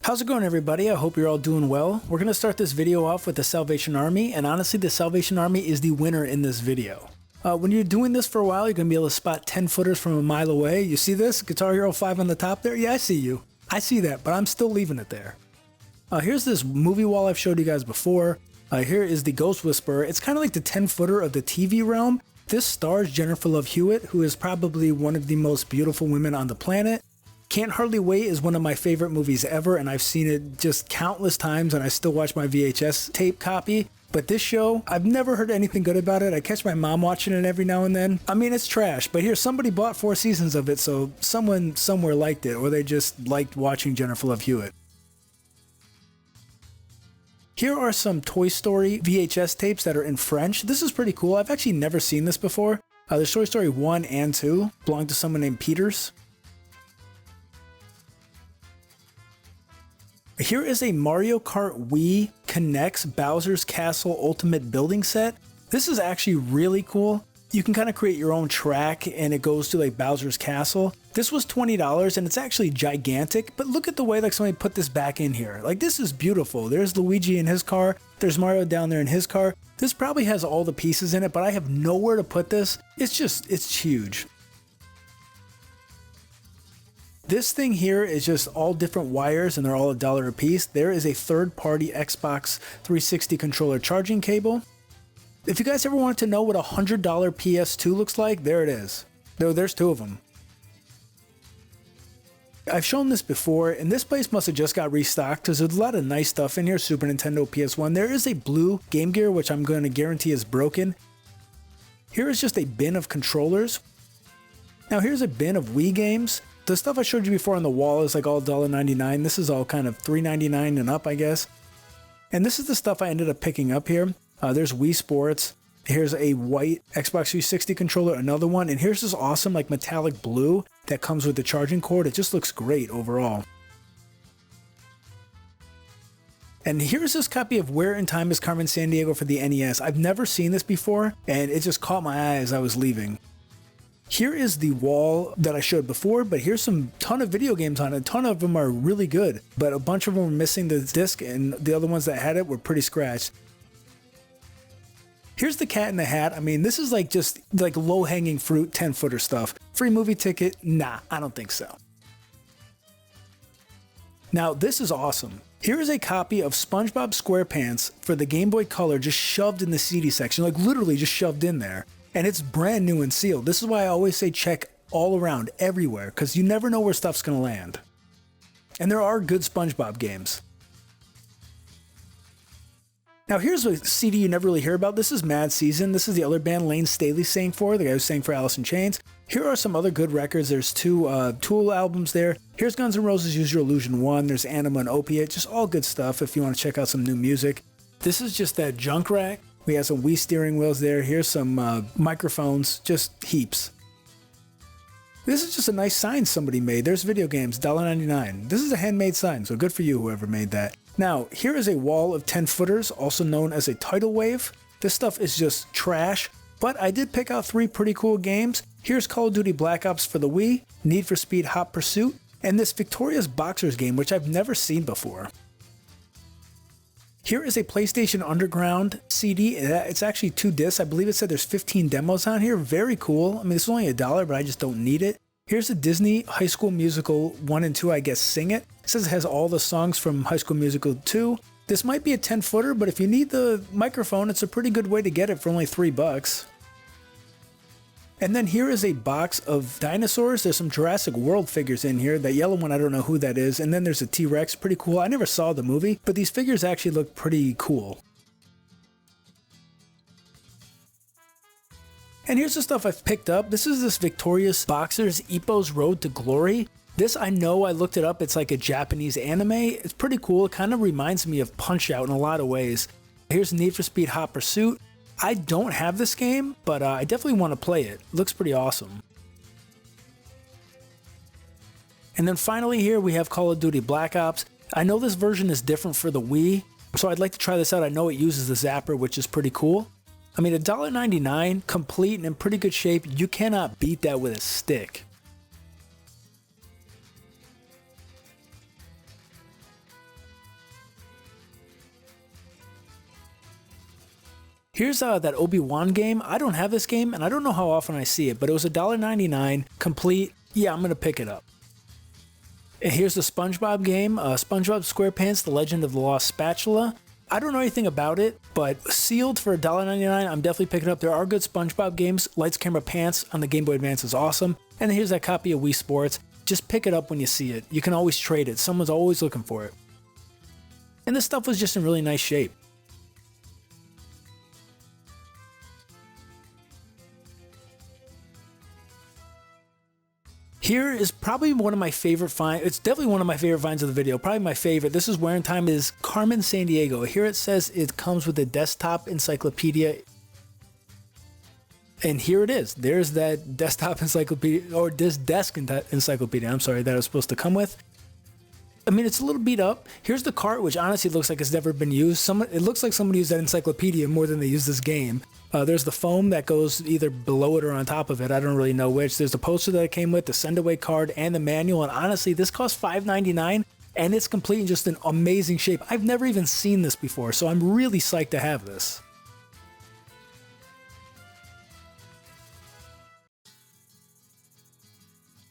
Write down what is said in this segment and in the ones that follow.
How's it going, everybody? I hope you're all doing well. We're going to start this video off with the Salvation Army, and honestly, the Salvation Army is the winner in this video. When you're doing this for a while, you're going to be able to spot 10 footers from a mile away. You see this? Guitar Hero 5 on the top there? Yeah, I see you. I see that, but I'm still leaving it there. Here's this movie wall I've showed you guys before. Here is the Ghost Whisperer. It's kind of like the 10 footer of the TV realm. This stars Jennifer Love Hewitt, who is probably one of the most beautiful women on the planet. Can't Hardly Wait is one of my favorite movies ever, and I've seen it just countless times, and I still watch my VHS tape copy. But this show, I've never heard anything good about it. I catch my mom watching it every now and then. I mean, it's trash, but here, somebody bought 4 seasons of it, so someone somewhere liked it, or they just liked watching Jennifer Love Hewitt. Here are some Toy Story VHS tapes that are in French. This is pretty cool. I've actually never seen this before. There's Toy Story 1 and 2, belong to someone named Peters. Here is a Mario Kart Wii Connects Bowser's Castle Ultimate Building Set. This is actually really cool. You can kind of create your own track and it goes to like Bowser's Castle. This was $20 and it's actually gigantic, but look at the way like somebody put this back in here. Like, this is beautiful. There's Luigi in his car. There's Mario down there in his car. This probably has all the pieces in it, but I have nowhere to put this. it's huge. This thing here is just all different wires and they're all $1 a piece. There is a third-party Xbox 360 controller charging cable. If you guys ever wanted to know what a $100 PS2 looks like, there it is. No, there's 2 of them. I've shown this before, and this place must have just got restocked because there's a lot of nice stuff in here. Super Nintendo, PS1. There is a blue Game Gear, which I'm going to guarantee is broken. Here is just a bin of controllers. Now here's a bin of Wii games. The stuff I showed you before on the wall is like all $1.99. This is all kind of $3.99 and up, I guess. And this is the stuff I ended up picking up here. There's Wii Sports. Here's a white Xbox 360 controller, another one. And here's this awesome like metallic blue that comes with the charging cord. It just looks great overall. And here's this copy of Where in Time is Carmen Sandiego for the NES. I've never seen this before, and it just caught my eye as I was leaving. Here is the wall that I showed before, but here's some ton of video games on it. A ton of them are really good, but a bunch of them were missing the disc, and the other ones that had it were pretty scratched. Here's the Cat in the Hat. I mean, this is like just like low-hanging fruit 10-footer stuff. Free movie ticket? Nah, I don't think so. Now, this is awesome. Here is a copy of SpongeBob SquarePants for the Game Boy Color just shoved in the CD section, like literally just shoved in there. And it's brand new and sealed. This is why I always say check all around, everywhere, because you never know where stuff's going to land. And there are good SpongeBob games. Now here's a CD you never really hear about. This is Mad Season. This is the other band Lane Staley sang for, the guy who sang for Alice in Chains. Here are some other good records. There's 2 Tool albums there. Here's Guns N' Roses' Use Your Illusion 1. There's Anima and Opiate. Just all good stuff if you want to check out some new music. This is just that junk rack. We have some Wii steering wheels there. Here's some microphones, just heaps. This is just a nice sign somebody made. There's video games, $1.99. This is a handmade sign, so good for you, whoever made that. Now, here is a wall of 10-footers, also known as a tidal wave. This stuff is just trash, but I did pick out 3 pretty cool games. Here's Call of Duty Black Ops for the Wii, Need for Speed Hot Pursuit, and this Victorious Boxers game, which I've never seen before. Here is a PlayStation Underground CD. It's actually 2 discs. I believe it said there's 15 demos on here. Very cool. I mean, it's only $1, but I just don't need it. Here's a Disney High School Musical 1 and 2, I guess, Sing It. It says it has all the songs from High School Musical 2. This might be a 10-footer, but if you need the microphone, it's a pretty good way to get it for only $3. And then here is a box of dinosaurs. There's some Jurassic World figures in here. That yellow one, I don't know who that is. And then there's a T-Rex, pretty cool. I never saw the movie, but these figures actually look pretty cool. And here's the stuff I've picked up. This is this Victorious Boxers Ippo's Road to Glory. This, I know, I looked it up. It's like a Japanese anime. It's pretty cool. It kind of reminds me of Punch-Out in a lot of ways. Here's Need for Speed Hot Pursuit. I don't have this game, but I definitely want to play it. It looks pretty awesome. And then finally here we have Call of Duty Black Ops. I know this version is different for the Wii, so I'd like to try this out. I know it uses the zapper, which is pretty cool. I mean, $1.99, complete and in pretty good shape. You cannot beat that with a stick. Here's that Obi-Wan game. I don't have this game, and I don't know how often I see it, but it was $1.99, complete. Yeah, I'm going to pick it up. And here's the SpongeBob game, SpongeBob SquarePants, The Legend of the Lost Spatula. I don't know anything about it, but sealed for $1.99, I'm definitely picking it up. There are good SpongeBob games. Lights, Camera, Pants on the Game Boy Advance is awesome. And here's that copy of Wii Sports. Just pick it up when you see it. You can always trade it. Someone's always looking for it. And this stuff was just in really nice shape. Here is probably one of my favorite finds. It's definitely one of my favorite finds of the video. Probably my favorite. This is Wear and Time is Carmen Sandiego. Here it says it comes with a desktop encyclopedia. And here it is. There's that desktop encyclopedia, or this desk encyclopedia, I'm sorry, that it was supposed to come with. I mean, it's a little beat up. Here's the cart, which honestly looks like it's never been used. It looks like somebody used that encyclopedia more than they used this game. There's the foam that goes either below it or on top of it. I don't really know which. There's the poster that it came with, the send away card, and the manual. And honestly, this costs $5.99, and it's complete in just an amazing shape. I've never even seen this before, so I'm really psyched to have this.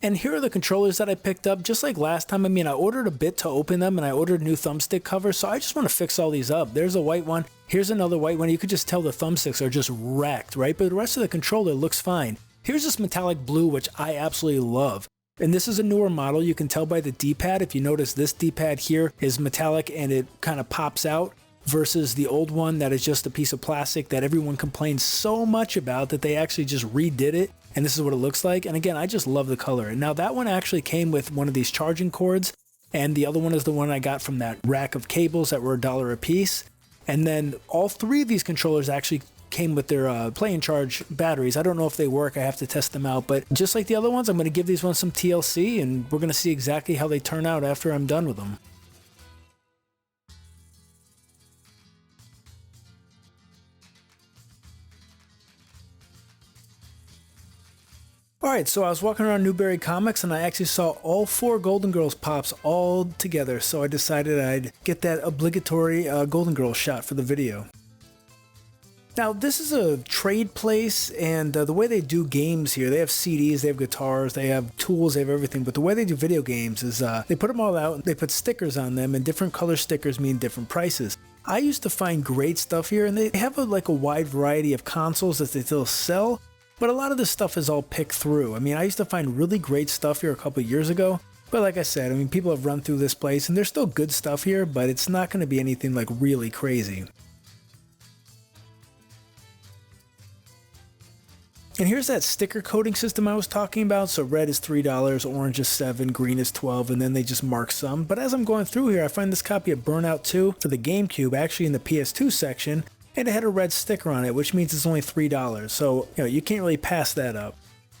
And here are the controllers that I picked up, just like last time. I mean, I ordered a bit to open them, and I ordered new thumbstick covers, so I just want to fix all these up. There's a white one. Here's another white one. You could just tell the thumbsticks are just wrecked, right? But the rest of the controller looks fine. Here's this metallic blue, which I absolutely love. And this is a newer model. You can tell by the D-pad. If you notice, this D-pad here is metallic, and it kind of pops out, versus the old one that is just a piece of plastic that everyone complains so much about that they actually just redid it. And this is what it looks like. And again, I just love the color. And now that one actually came with one of these charging cords, and the other one is the one I got from that rack of cables that were $1 a piece. And then all three of these controllers actually came with their play and charge batteries. I don't know if they work. I have to test them out. But just like the other ones, I'm going to give these ones some TLC, and we're going to see exactly how they turn out after I'm done with them. Alright, so I was walking around Newberry Comics and I actually saw all 4 Golden Girls pops all together, so I decided I'd get that obligatory Golden Girls shot for the video. Now, this is a trade place, and the way they do games here, they have CDs, they have guitars, they have tools, they have everything, but the way they do video games is they put them all out, they put stickers on them, and different color stickers mean different prices. I used to find great stuff here, and they have like a wide variety of consoles that they still sell. But a lot of this stuff is all picked through. I mean, I used to find really great stuff here a couple years ago. But like I said, I mean, people have run through this place and there's still good stuff here, but it's not going to be anything like really crazy. And here's that sticker coding system I was talking about. So red is $3, orange is $7, green is $12, and then they just mark some. But as I'm going through here, I find this copy of Burnout 2 for the GameCube actually in the PS2 section. And it had a red sticker on it, which means it's only $3. So, you can't really pass that up.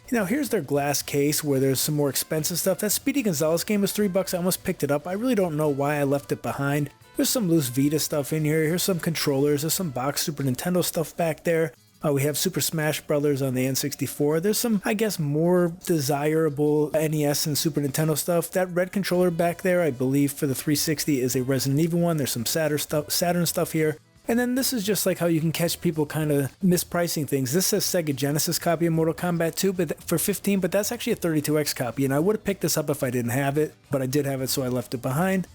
Here's their glass case where there's some more expensive stuff. That Speedy Gonzales game was $3. I almost picked it up. I really don't know why I left it behind. There's some loose Vita stuff in here. Here's some controllers. There's some box Super Nintendo stuff back there. We have Super Smash Brothers on the N64. There's some, I guess, more desirable NES and Super Nintendo stuff. That red controller back there, I believe for the 360 is a Resident Evil one. There's some Saturn stuff here. And then this is just like how you can catch people kind of mispricing things. This says Sega Genesis copy of Mortal Kombat 2 but for $15, but that's actually a 32X copy. And I would have picked this up if I didn't have it, but I did have it, so I left it behind.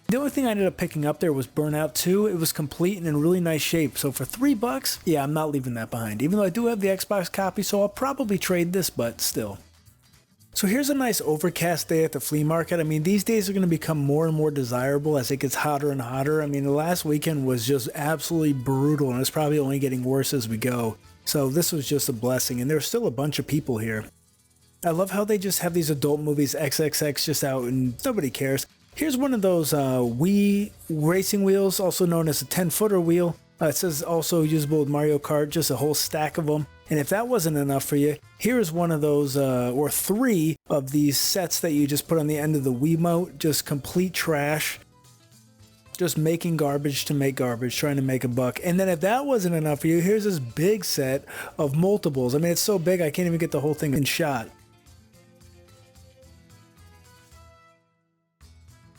The only thing I ended up picking up there was Burnout 2. It was complete and in really nice shape. So for $3, yeah, I'm not leaving that behind. Even though I do have the Xbox copy, so I'll probably trade this, but still. So here's a nice overcast day at the flea market. I mean, these days are going to become more and more desirable as it gets hotter and hotter. I mean, the last weekend was just absolutely brutal, and it's probably only getting worse as we go. So this was just a blessing, and there's still a bunch of people here. I love how they just have these adult movies XXX just out, and nobody cares. Here's one of those Wii racing wheels, also known as a 10-footer wheel. It says also usable with Mario Kart, just a whole stack of them. And if that wasn't enough for you, here's one of those, or 3 of these sets that you just put on the end of the Wiimote, just complete trash. Just making garbage to make garbage, trying to make a buck. And then if that wasn't enough for you, here's this big set of multiples. I mean, it's so big I can't even get the whole thing in shot.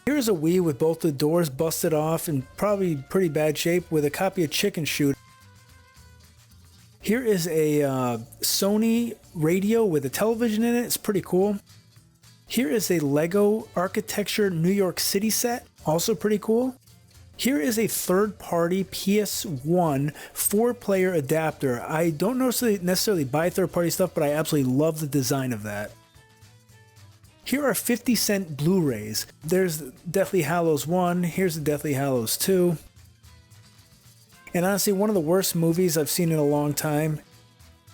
Here's Here's a Wii with both the doors busted off and probably pretty bad shape with a copy of Chicken Shoot. Here is a Sony radio with a television in it. It's pretty cool. Here is a Lego Architecture New York City set. Also pretty cool. Here is a third-party PS1 4-player adapter. I don't necessarily buy third-party stuff, but I absolutely love the design of that. Here are 50-cent Blu-rays. There's Deathly Hallows 1. Here's the Deathly Hallows 2. And honestly, one of the worst movies I've seen in a long time.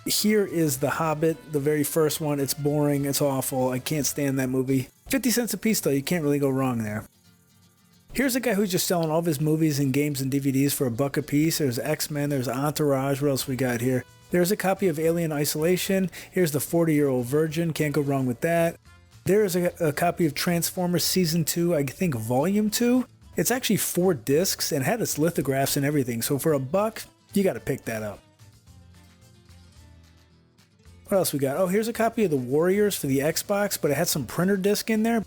Here is The Hobbit, the very first one. It's boring. It's awful. I can't stand that movie. 50 cents a piece, though. You can't really go wrong there. Here's a guy who's just selling all of his movies and games and DVDs for $1 a piece. There's X-Men. There's Entourage. What else we got here? There's a copy of Alien Isolation. Here's The 40-Year-Old Virgin. Can't go wrong with that. There's a copy of Transformers Season 2, I think Volume 2. It's actually 4 discs and had its lithographs and everything. So for $1, you got to pick that up. What else we got? Oh, here's a copy of The Warriors for the Xbox, but it had some printer disc in there.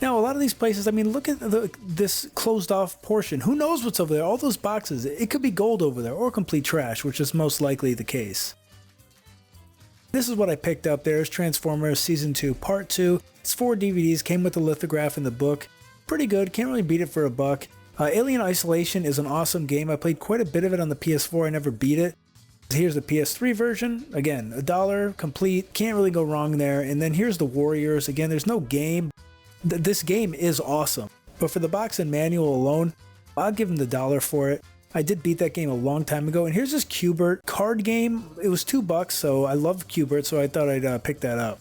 Now, a lot of these places, I mean, look at this closed off portion. Who knows what's over there? All those boxes, it could be gold over there or complete trash, which is most likely the case. This is what I picked up. There's Transformers Season 2 Part 2. It's 4 DVDs, came with the lithograph in the book. Pretty good, can't really beat it for $1. Alien Isolation is an awesome game. I played quite a bit of it on the PS4, I never beat it. Here's the PS3 version, again, $1, complete, can't really go wrong there. And then here's the Warriors, again, there's no game. This game is awesome, but for the box and manual alone, I'll give them the $1 for it. I did beat that game a long time ago, and here's this Q*bert card game. It was $2, so I love Q*bert, so I thought I'd pick that up.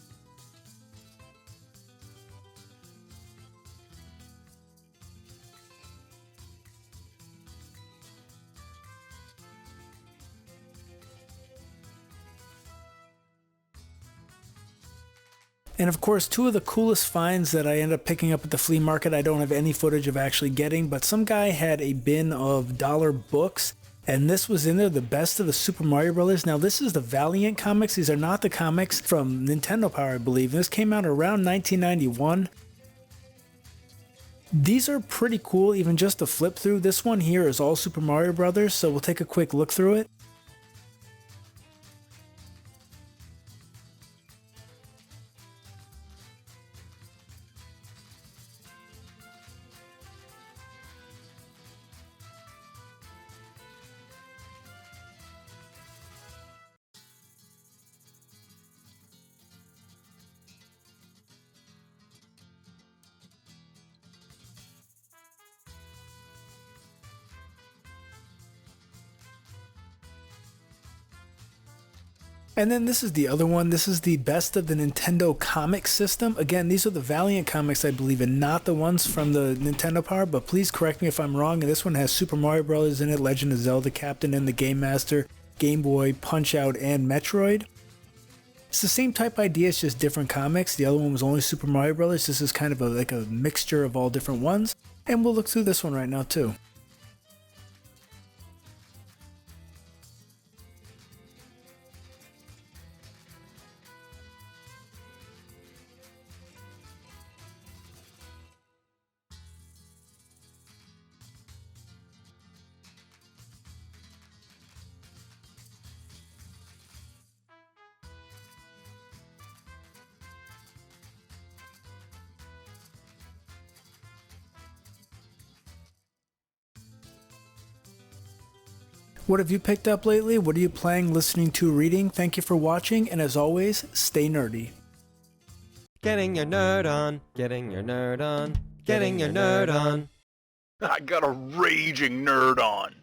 And of course, 2 of the coolest finds that I ended up picking up at the flea market, I don't have any footage of actually getting, but some guy had a bin of dollar books, and this was in there, the best of the Super Mario Brothers. Now, this is the Valiant comics. These are not the comics from Nintendo Power, I believe. This came out around 1991. These are pretty cool, even just to flip through. This one here is all Super Mario Brothers, so we'll take a quick look through it. And then this is the other one. This is the best of the Nintendo comic system. Again, these are the Valiant comics, I believe, and not the ones from the Nintendo Power, but please correct me if I'm wrong. And this one has Super Mario Bros. In it, Legend of Zelda, Captain and the Game Master, Game Boy, Punch-Out, and Metroid. It's the same type idea, it's just different comics. The other one was only Super Mario Bros. This is kind of like a mixture of all different ones. And we'll look through this one right now, too. What have you picked up lately? What are you playing, listening to, reading? Thank you for watching, and as always, stay nerdy. Getting your nerd on, getting your nerd on, getting your nerd on. I got a raging nerd on.